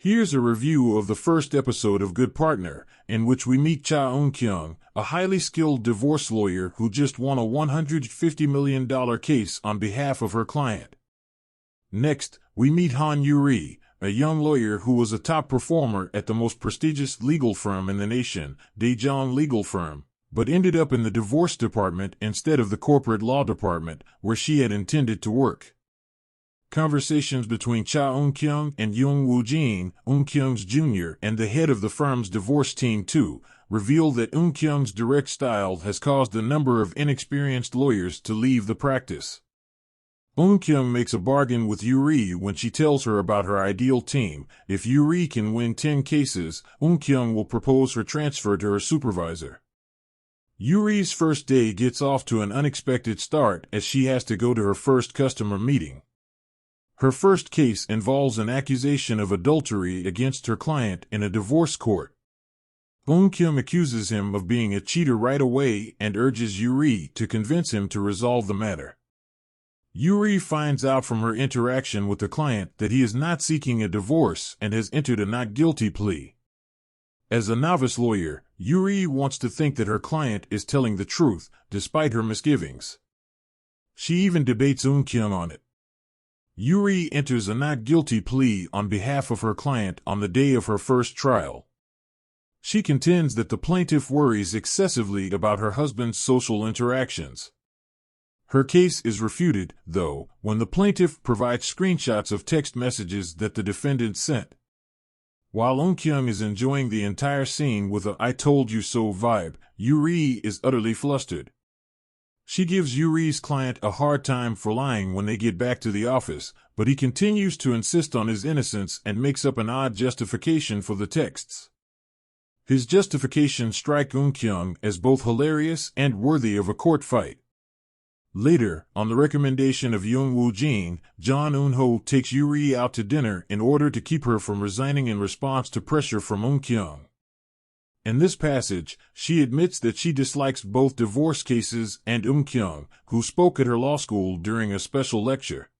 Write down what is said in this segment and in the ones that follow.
Here's a review of the first episode of Good Partner, in which we meet Cha Eun-kyung, a highly skilled divorce lawyer who just won a $150 million case on behalf of her client. Next, we meet Han Yuri, a young lawyer who was a top performer at the most prestigious legal firm in the nation, Daejeon Legal Firm, but ended up in the divorce department instead of the corporate law department, where she had intended to work. Conversations between Cha Eun-kyung and Young Woo-jin, Eun-kyung's junior and the head of the firm's divorce team too, reveal that Eun-kyung's direct style has caused a number of inexperienced lawyers to leave the practice. Eun-kyung makes a bargain with Yuri when she tells her about her ideal team. If Yuri can win 10 cases, Eun-kyung will propose her transfer to her supervisor. Yuri's first day gets off to an unexpected start as she has to go to her first customer meeting. Her first case involves an accusation of adultery against her client in a divorce court. Eun-kyung accuses him of being a cheater right away and urges Yuri to convince him to resolve the matter. Yuri finds out from her interaction with the client that he is not seeking a divorce and has entered a not guilty plea. As a novice lawyer, Yuri wants to think that her client is telling the truth, despite her misgivings. She even debates Eun-kyung on it. Yuri enters a not guilty plea on behalf of her client on the day of her first trial. She contends that the plaintiff worries excessively about her husband's social interactions. Her case is refuted, though, when the plaintiff provides screenshots of text messages that the defendant sent. While Eun-kyung is enjoying the entire scene with a "I told you so" vibe, Yuri is utterly flustered. She gives Yuri's client a hard time for lying when they get back to the office, but he continues to insist on his innocence and makes up an odd justification for the texts. His justifications strike Eun-kyung as both hilarious and worthy of a court fight. Later, on the recommendation of Young Woo-jin, John Eun-ho takes Yuri out to dinner in order to keep her from resigning in response to pressure from Eun-kyung. In this passage, she admits that she dislikes both divorce cases and Eun-kyung, who spoke at her law school during a special lecture.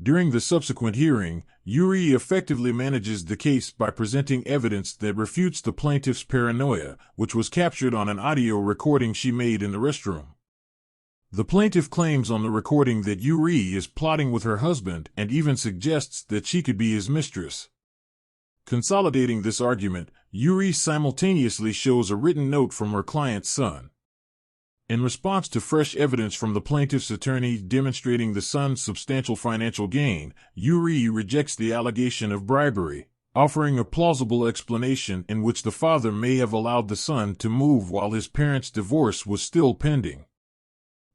During the subsequent hearing, Yuri effectively manages the case by presenting evidence that refutes the plaintiff's paranoia, which was captured on an audio recording she made in the restroom. The plaintiff claims on the recording that Yuri is plotting with her husband and even suggests that she could be his mistress. Consolidating this argument, Yuri simultaneously shows a written note from her client's son. In response to fresh evidence from the plaintiff's attorney demonstrating the son's substantial financial gain, Yuri rejects the allegation of bribery, offering a plausible explanation in which the father may have allowed the son to move while his parents' divorce was still pending.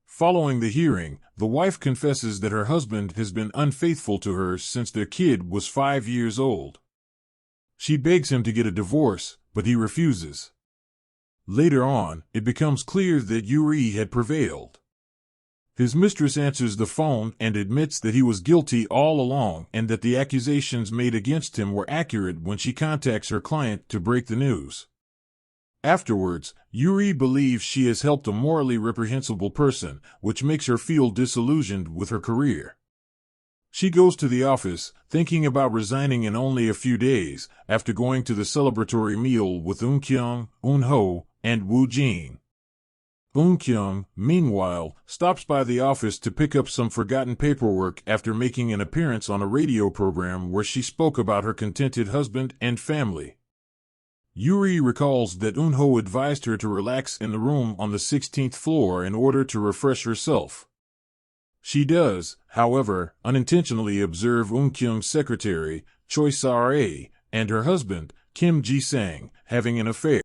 Following the hearing, the wife confesses that her husband has been unfaithful to her since their kid was 5 years old. She begs him to get a divorce, but he refuses. Later on, it becomes clear that Yuri had prevailed. His mistress answers the phone and admits that he was guilty all along and that the accusations made against him were accurate when she contacts her client to break the news. Afterwards, Yuri believes she has helped a morally reprehensible person, which makes her feel disillusioned with her career. She goes to the office, thinking about resigning in only a few days, after going to the celebratory meal with Eun-kyung, Eun-ho, and Woo-jin. Eun-kyung, meanwhile, stops by the office to pick up some forgotten paperwork after making an appearance on a radio program where she spoke about her contented husband and family. Yuri recalls that Eun-ho advised her to relax in the room on the 16th floor in order to refresh herself. She does, however, unintentionally observe Eun-kyung's secretary, Choi Sar-ae, and her husband, Kim Ji-sang, having an affair.